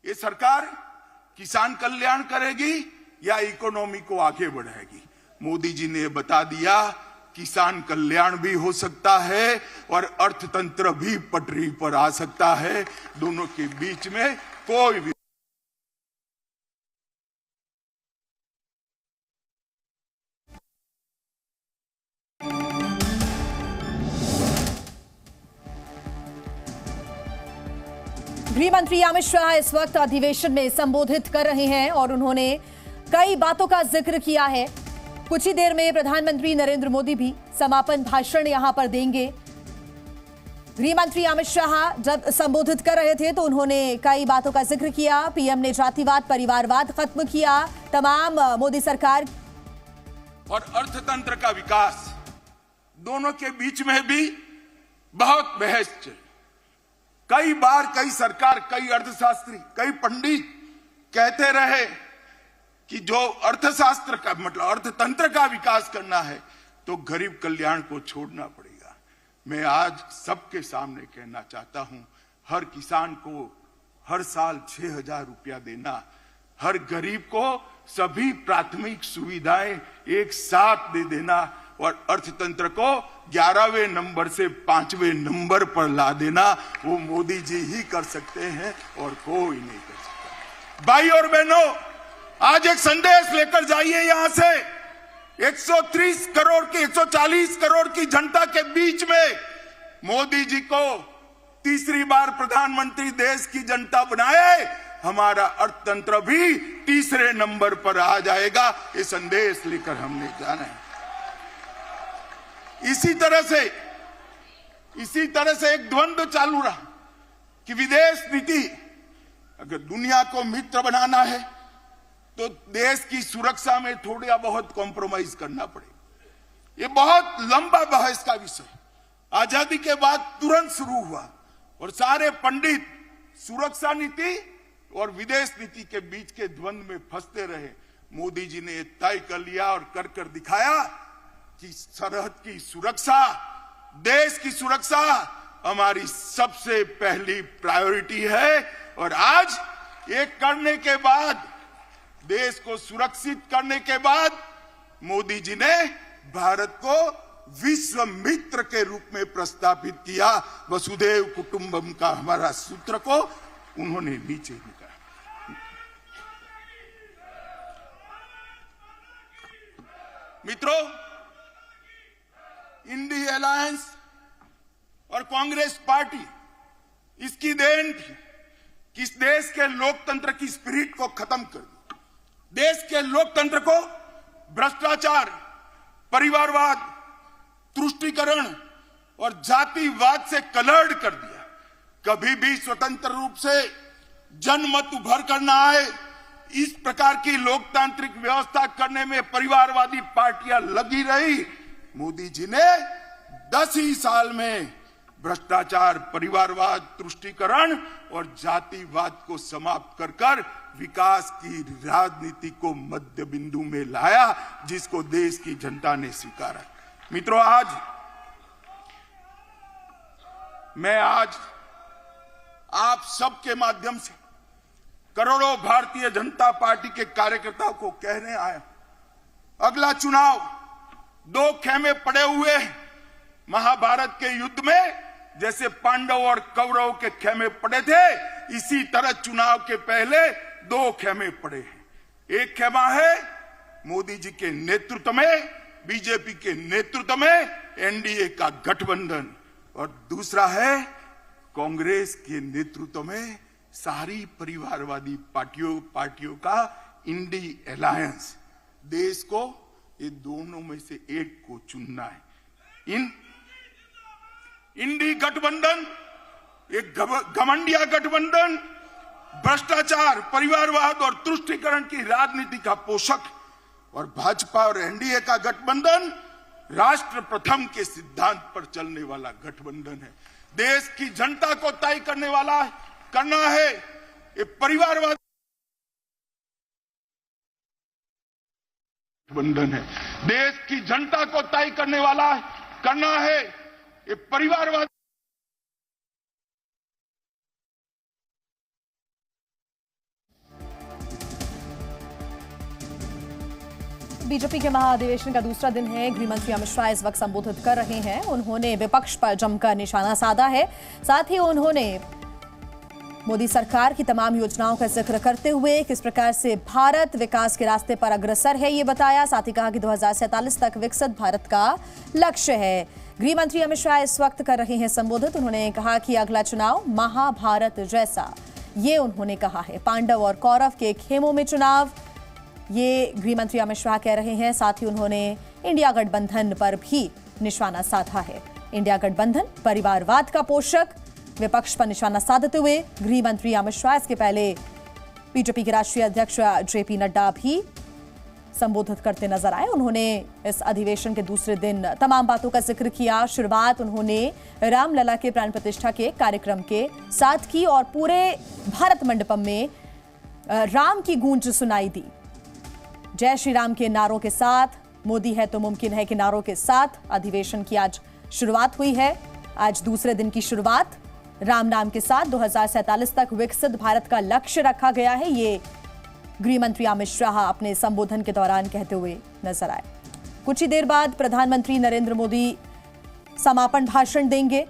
ये सरकार किसान कल्याण करेगी या इकोनॉमी को आगे बढ़ाएगी? मोदी जी ने बता दिया किसान कल्याण भी हो सकता है और अर्थतंत्र भी पटरी पर आ सकता है। दोनों के बीच में कोई भी गृह मंत्री अमित शाह इस वक्त अधिवेशन में संबोधित कर रहे हैं और उन्होंने कई बातों का जिक्र किया है। कुछ ही देर में प्रधानमंत्री नरेंद्र मोदी भी समापन भाषण यहां पर देंगे। गृह मंत्री अमित शाह जब संबोधित कर रहे थे तो उन्होंने कई बातों का जिक्र किया। पीएम ने जातिवाद परिवारवाद खत्म किया, तमाम मोदी सरकार और अर्थतंत्र का विकास, दोनों के बीच में भी बहुत बहस चली। कई बार कई सरकार, कई अर्थशास्त्री, कई पंडित कहते रहे कि जो अर्थशास्त्र का मतलब अर्थतंत्र का विकास करना है तो गरीब कल्याण को छोड़ना पड़ेगा। मैं आज सबके सामने कहना चाहता हूं, हर किसान को हर साल 6,000 रुपया देना, हर गरीब को सभी प्राथमिक सुविधाएं एक साथ दे देना और अर्थतंत्र को 11वें नंबर से 5वें नंबर पर ला देना, वो मोदी जी ही कर सकते हैं और कोई नहीं कर सकता। भाई और बहनों, आज एक संदेश लेकर जाइए यहां से। 130 करोड़ की 140 करोड़ की जनता के बीच में मोदी जी को तीसरी बार प्रधानमंत्री देश की जनता बनाए, हमारा अर्थतंत्र भी तीसरे नंबर पर आ जाएगा। ये संदेश लेकर हमने जाना है। इसी तरह से एक द्वंद्व चालू रहा कि विदेश नीति, अगर दुनिया को मित्र बनाना है तो देश की सुरक्षा में थोड़ा बहुत कॉम्प्रोमाइज करना पड़ेगा। ये बहुत लंबा बहस का विषय आजादी के बाद तुरंत शुरू हुआ और सारे पंडित सुरक्षा नीति और विदेश नीति के बीच के द्वंद्व में फंसते रहे। मोदी जी ने तय कर लिया और कर दिखाया कि सरहद की सुरक्षा, देश की सुरक्षा हमारी सबसे पहली प्रायोरिटी है। और आज ये करने के बाद, देश को सुरक्षित करने के बाद, मोदी जी ने भारत को विश्व मित्र के रूप में प्रस्तावित किया। वसुधैव कुटुंबकम का हमारा सूत्र को उन्होंने नीचे लिखा। मित्रों, इंडी अलायंस और कांग्रेस पार्टी, इसकी देन थी कि इस देश के लोकतंत्र की स्पिरिट को खत्म कर दिया। देश के लोकतंत्र को भ्रष्टाचार, परिवारवाद, तुष्टीकरण और जातिवाद से कलर्ड कर दिया। कभी भी स्वतंत्र रूप से जनमत उभर कर ना आए, इस प्रकार की लोकतांत्रिक व्यवस्था करने में परिवारवादी पार्टियां लगी रही। मोदी जी ने 10 ही साल में भ्रष्टाचार, परिवारवाद, तुष्टीकरण और जातिवाद को समाप्त कर विकास की राजनीति को मध्य बिंदु में लाया, जिसको देश की जनता ने स्वीकारा। मित्रों, मैं आज आप सबके माध्यम से करोड़ों भारतीय जनता पार्टी के कार्यकर्ताओं को कहने आया, अगला चुनाव 2 खेमे पड़े हुए हैं। महाभारत के युद्ध में जैसे पांडव और कौरव के खेमे पड़े थे, इसी तरह चुनाव के पहले 2 खेमे पड़े हैं। एक खेमा है मोदी जी के नेतृत्व में, बीजेपी के नेतृत्व में एनडीए का गठबंधन, और दूसरा है कांग्रेस के नेतृत्व में सारी परिवारवादी पार्टियों का इंडी अलायंस। देश को ये दोनों में से एक को चुनना है। इंडी गठबंधन एक घमंडिया गठबंधन, भ्रष्टाचार, परिवारवाद और तुष्टीकरण की राजनीति का पोषक, और भाजपा और एनडीए का गठबंधन राष्ट्र प्रथम के सिद्धांत पर चलने वाला गठबंधन है। देश की जनता को तय करना है ये परिवारवाद गठबंधन है। देश की जनता को तय करना है ये परिवारवाद बीजेपी के महाअधिवेशन का दूसरा दिन है। गृह मंत्री अमित शाह इस वक्त संबोधित कर रहे हैं। उन्होंने विपक्ष पर जमकर निशाना साधा है। साथ ही उन्होंने मोदी सरकार की तमाम योजनाओं का जिक्र करते हुए किस प्रकार से भारत विकास के रास्ते पर अग्रसर है ये बताया। साथ ही कहा कि 2047 तक विकसित भारत का लक्ष्य है। गृह मंत्री अमित शाह इस वक्त कर रहे हैं संबोधित। उन्होंने कहा कि अगला चुनाव महाभारत जैसा, ये उन्होंने कहा है। पांडव और कौरव के खेमों में चुनाव, ये गृह मंत्री अमित शाह कह रहे हैं। साथ ही उन्होंने इंडिया गठबंधन पर भी निशाना साधा है। इंडिया गठबंधन परिवारवाद का पोषक, विपक्ष पर निशाना साधते हुए गृह मंत्री अमित शाह इसके पहले बीजेपी के राष्ट्रीय अध्यक्ष जेपी नड्डा भी संबोधित करते नजर आए। उन्होंने इस अधिवेशन के दूसरे दिन तमाम बातों का जिक्र किया। शुरुआत उन्होंने रामलला के प्राण प्रतिष्ठा के कार्यक्रम के साथ की और पूरे भारत मंडपम में राम की गूंज सुनाई दी। जय श्री राम के नारों के साथ, मोदी है तो मुमकिन है के नारों के साथ अधिवेशन की आज शुरुआत हुई है। आज दूसरे दिन की शुरुआत राम नाम के साथ 2047 तक विकसित भारत का लक्ष्य रखा गया है। ये गृह मंत्री अमित शाह अपने संबोधन के दौरान कहते हुए नजर आए। कुछ ही देर बाद प्रधानमंत्री नरेंद्र मोदी समापन भाषण देंगे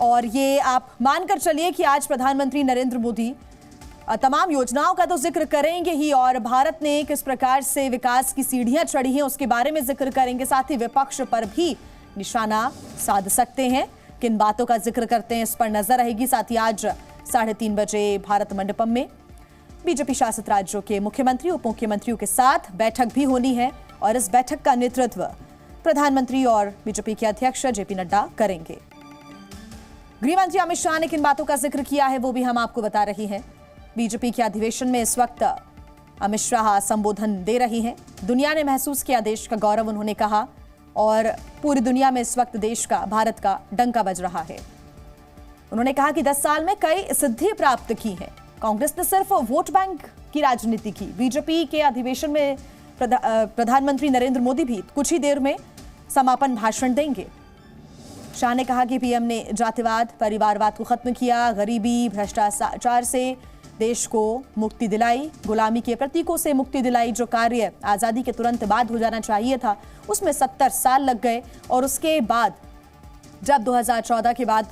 और ये आप मानकर चलिए कि आज प्रधानमंत्री नरेंद्र मोदी तमाम योजनाओं का तो जिक्र करेंगे ही और भारत ने किस प्रकार से विकास की सीढ़ियां चढ़ी हैं उसके बारे में जिक्र करेंगे। साथ ही विपक्ष पर भी निशाना साध सकते हैं। किन बातों का जिक्र करते हैं इस पर नजर रहेगी। साथ ही आज 3:30 बजे भारत मंडपम में बीजेपी शासित राज्यों के मुख्यमंत्री उप मुख्यमंत्रियों के साथ बैठक भी होनी है और इस बैठक का नेतृत्व प्रधानमंत्री और बीजेपी के अध्यक्ष जेपी नड्डा करेंगे। गृह मंत्री अमित शाह ने किन बातों का जिक्र किया है वो भी हम आपको बता रही हैं। बीजेपी के अधिवेशन में इस वक्त अमित शाह संबोधन दे रही हैं। दुनिया ने महसूस किया देश का गौरव, उन्होंने कहा, और पूरी दुनिया में इस वक्त देश का, भारत का डंका बज रहा है। उन्होंने कहा कि 10 साल में कई सिद्धि प्राप्त की है। कांग्रेस ने सिर्फ वोट बैंक की राजनीति की। बीजेपी के अधिवेशन में प्रधानमंत्री नरेंद्र मोदी भी कुछ ही देर में समापन भाषण देंगे। शाह ने कहा कि पीएम ने जातिवाद, परिवारवाद को खत्म किया, गरीबी, भ्रष्टाचार से देश को मुक्ति दिलाई, गुलामी के प्रतीकों से मुक्ति दिलाई। जो कार्य आजादी के तुरंत बाद हो जाना चाहिए था उसमें 70 साल लग गए और उसके बाद जब 2014 के बाद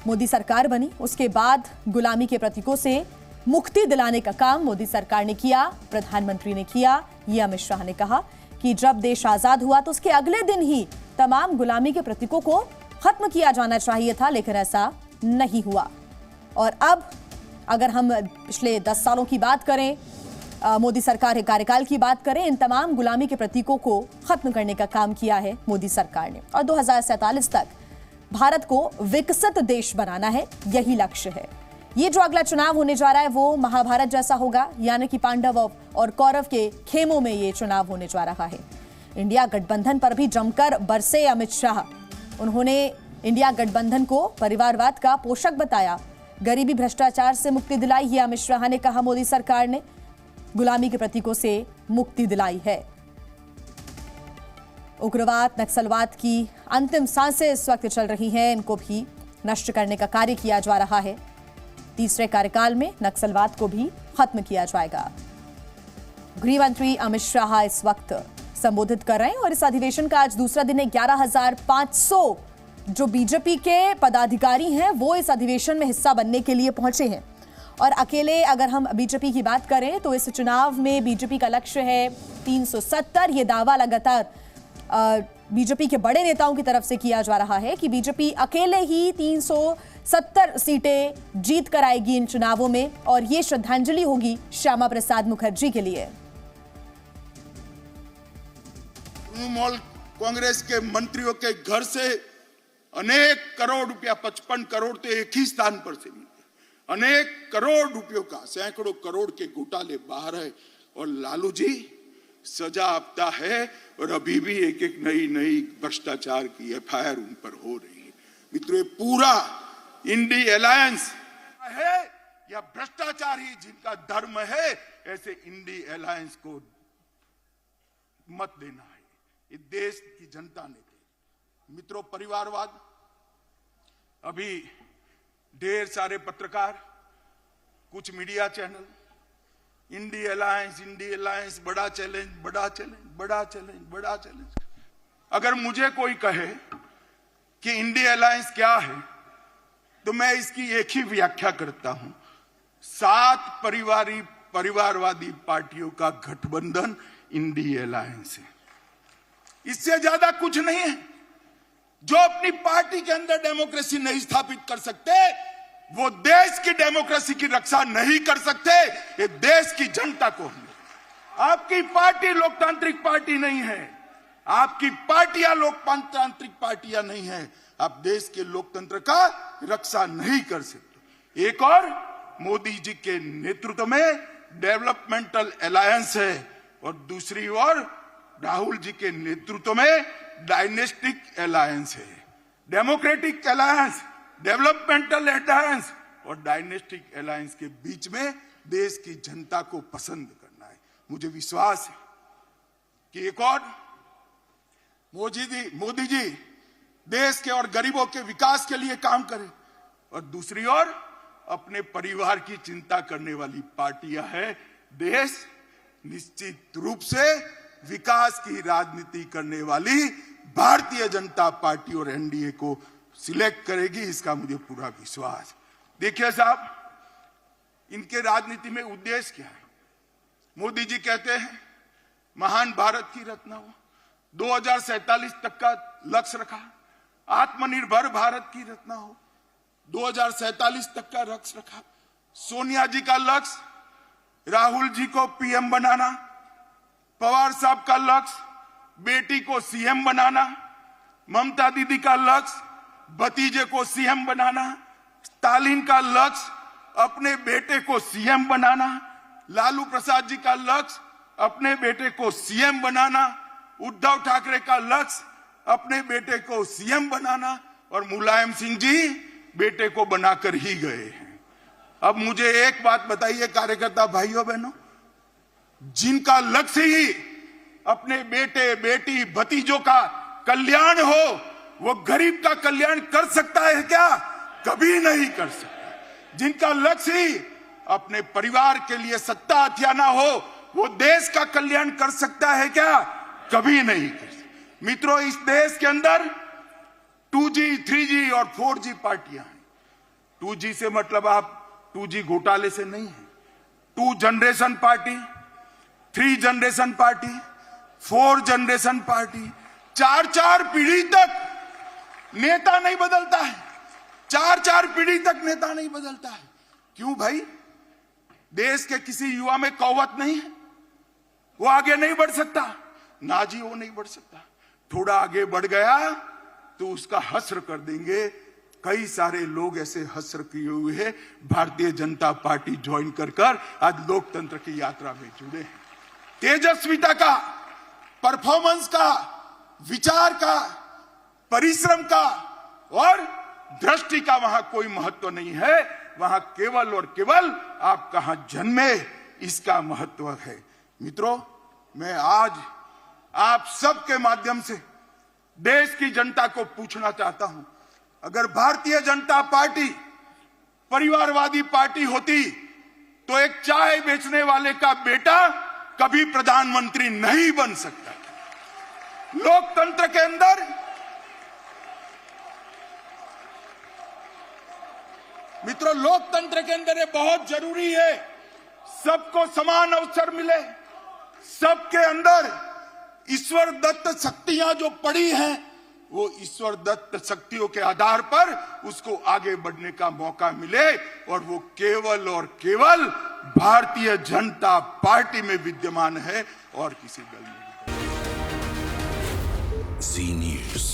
मोदी सरकार बनी उसके बाद गुलामी के प्रतीकों से मुक्ति दिलाने का काम मोदी सरकार ने किया, प्रधानमंत्री ने किया। ये अमित शाह ने कहा कि जब देश आजाद हुआ तो उसके अगले दिन ही तमाम गुलामी के प्रतीकों को खत्म किया जाना चाहिए था, लेकिन ऐसा नहीं हुआ। और अब अगर हम पिछले 10 सालों की बात करें, मोदी सरकार के कार्यकाल की बात करें, इन तमाम गुलामी के प्रतीकों को खत्म करने का काम किया है मोदी सरकार ने और 2047 तक भारत को विकसित देश बनाना है, यही लक्ष्य है। ये जो अगला चुनाव होने जा रहा है वो महाभारत जैसा होगा, यानी कि पांडव और कौरव के खेमों में ये चुनाव होने जा रहा है। इंडिया गठबंधन पर भी जमकर बरसे अमित शाह। उन्होंने इंडिया गठबंधन को परिवारवाद का पोषक बताया। गरीबी, भ्रष्टाचार से मुक्ति दिलाई, ये अमित शाह ने कहा। मोदी सरकार ने गुलामी के प्रतीकों से मुक्ति दिलाई है। उग्रवाद, नक्सलवाद की अंतिम सांसें इस वक्त चल रही हैं, इनको भी नष्ट करने का कार्य किया जा रहा है। तीसरे कार्यकाल में नक्सलवाद को भी खत्म किया जाएगा। गृह मंत्री अमित शाह इस वक्त संबोधित कर रहे हैं और इस अधिवेशन का आज दूसरा दिन है। 11,500 जो बीजेपी के पदाधिकारी हैं वो इस अधिवेशन में हिस्सा बनने के लिए पहुंचे हैं और अकेले अगर हम बीजेपी की बात करें तो इस चुनाव में बीजेपी का लक्ष्य है 370। ये दावा लगातार बीजेपी के बड़े नेताओं की तरफ से किया जा रहा है कि बीजेपी अकेले ही 370 सीटें जीत कर आएगी इन चुनावों में और ये श्रद्धांजलि होगी श्यामा प्रसाद मुखर्जी के लिए। तृणमूल कांग्रेस के मंत्रियों के घर से अनेक करोड़ रुपया, 55 करोड़ तो एक ही स्थान पर से मिले, अनेक करोड़ रुपयों का, सैकड़ों करोड़ के घोटाले बाहर है और लालू जी सजा आपता है और अभी भी एक एक नई भ्रष्टाचार की एफआईआर उन पर हो रही है। मित्रों, पूरा इंडी अलायंस है या भ्रष्टाचार ही जिनका धर्म है, ऐसे इंडी अलायंस को मत देना है। ये देश की जनता ने दी। मित्रों, परिवारवाद, अभी ढेर सारे पत्रकार, कुछ मीडिया चैनल इंडी अलायंस, बड़ा चैलेंज, बड़ा चैलेंज, बड़ा चैलेंज, बड़ा चैलेंज। अगर मुझे कोई कहे कि इंडी अलायंस क्या है, तो मैं इसकी एक ही व्याख्या करता हूं, 7 परिवारवादी पार्टियों का गठबंधन इंडी अलायंस है। इससे ज्यादा कुछ नहीं है। जो अपनी पार्टी के अंदर डेमोक्रेसी नहीं स्थापित कर सकते, वो देश की डेमोक्रेसी की रक्षा नहीं कर सकते। ये देश की जनता को है। आपकी पार्टी लोकतांत्रिक पार्टी नहीं है, आपकी पार्टियां लोकतांत्रिक पार्टियां नहीं है। आप देश के लोकतंत्र का रक्षा नहीं कर सकते। एक और मोदी जी के नेतृत्व में डेवलपमेंटल अलायंस है, और दूसरी ओर राहुल जी के नेतृत्व में डायनेस्टिक अलायंस है। डेमोक्रेटिक अलायंस, डेवलपमेंटल अलायंस और डायनेस्टिक अलायंस के बीच में देश की जनता को पसंद करना है। मुझे विश्वास है कि एक और मोदी जी देश के और गरीबों के विकास के लिए काम करें, और दूसरी ओर अपने परिवार की चिंता करने वाली पार्टियां हैं। देश निश्चित रूप से विकास की राजनीति करने वाली भारतीय जनता पार्टी और एनडीए को सिलेक्ट करेगी, इसका मुझे पूरा विश्वास। देखिए साहब, इनके राजनीति में उद्देश्य क्या है? मोदी जी कहते हैं महान भारत की रचना हो, 2047 तक का लक्ष्य रखा। आत्मनिर्भर भारत की रचना हो, 2047 तक का लक्ष्य रखा। सोनिया जी का लक्ष्य, राहुल जी को पीएम बनाना। पवार साहब का लक्ष्य, बेटी को सीएम बनाना। ममता दीदी का लक्ष्य, भतीजे को सीएम बनाना। स्टालिन का लक्ष्य, अपने बेटे को सीएम बनाना। लालू प्रसाद जी का लक्ष्य, अपने बेटे को सीएम बनाना। उद्धव ठाकरे का लक्ष्य, अपने बेटे को सीएम बनाना। और मुलायम सिंह जी बेटे को बनाकर ही गए हैं। अब मुझे एक बात बताइए कार्यकर्ता भाइयों बहनों, जिनका लक्ष्य ही अपने बेटे बेटी भतीजों का कल्याण हो, वो गरीब का कल्याण कर सकता है क्या? कभी नहीं कर सकता। जिनका लक्ष्य ही अपने परिवार के लिए सत्ता हथियाना हो, वो देश का कल्याण कर सकता है क्या? कभी नहीं कर सकता। मित्रों, इस देश के अंदर 2G, 3G और 4G पार्टियां हैं। 2G से मतलब आप 2G घोटाले से नहीं है। 2 generation party, 3 generation party, 4 generation party. 4 पीढ़ी तक नेता नहीं बदलता है। 4 पीढ़ी तक नेता नहीं बदलता है। क्यों भाई? देश के किसी युवा में कौवत नहीं है, वो आगे नहीं बढ़ सकता। ना जी, वो नहीं बढ़ सकता। थोड़ा आगे बढ़ गया तो उसका हस्र कर देंगे। कई सारे लोग ऐसे हस्र किए हुए हैं, भारतीय जनता पार्टी ज्वाइन कर आज लोकतंत्र की यात्रा में जुड़े हैं। तेजस्विता का, परफॉर्मेंस का, विचार का, परिश्रम का और दृष्टि का वहां कोई महत्व नहीं है। वहां केवल और केवल आप कहां जन्मे, इसका महत्व है। मित्रों, मैं आज आप सबके माध्यम से देश की जनता को पूछना चाहता हूं, अगर भारतीय जनता पार्टी परिवारवादी पार्टी होती तो एक चाय बेचने वाले का बेटा कभी प्रधानमंत्री नहीं बन सकता। लोकतंत्र के अंदर मित्रों, लोकतंत्र के अंदर ये बहुत जरूरी है, सबको समान अवसर मिले। सबके अंदर ईश्वर दत्त शक्तियां जो पड़ी हैं, वो ईश्वर दत्त शक्तियों के आधार पर उसको आगे बढ़ने का मौका मिले, और वो केवल और केवल भारतीय जनता पार्टी में विद्यमान है और किसी दल में नहीं। जी न्यूज़।